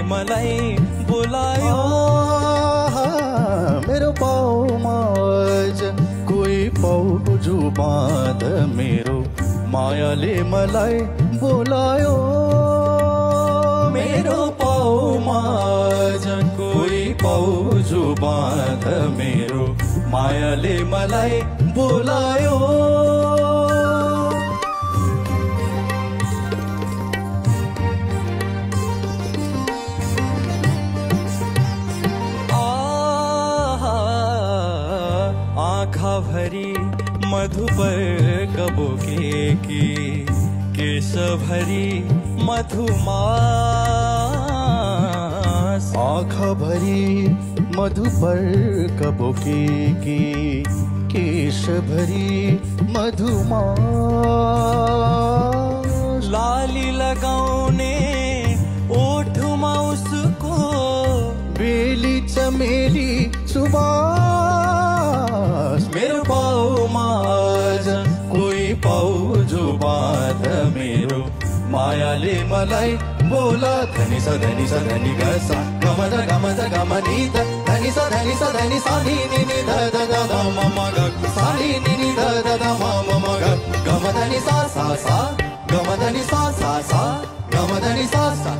मलाई बोलायो। मेरो पाउमा कोही पाउजु बाँध मेरो मायाले मलाई बोलायो। मेरो पाउमा कोही पाउजु बाँध मेरो मायाले मलाई बोलायो। आँखा भरी मधु पर कबोके की केश भरी मधुमास। आँखा भरी मधु पर कबोके की केश भरी मधुमास। लाली लगाउने ओठमा उसको बेली चमेली सुबास। मेरो पाउमा कोही पाउजु बाँध मेरो मायाले मलाई बोला। धनी सा धनी सा धनी ग सा गम ध गम नि ध धनी सा धनी सा नि नि ध ध ध ध म म ग सा नि नि ध ध ध म म ग गम धनी सा सा सा गम धनी सा सा सा गम धनी सा सा।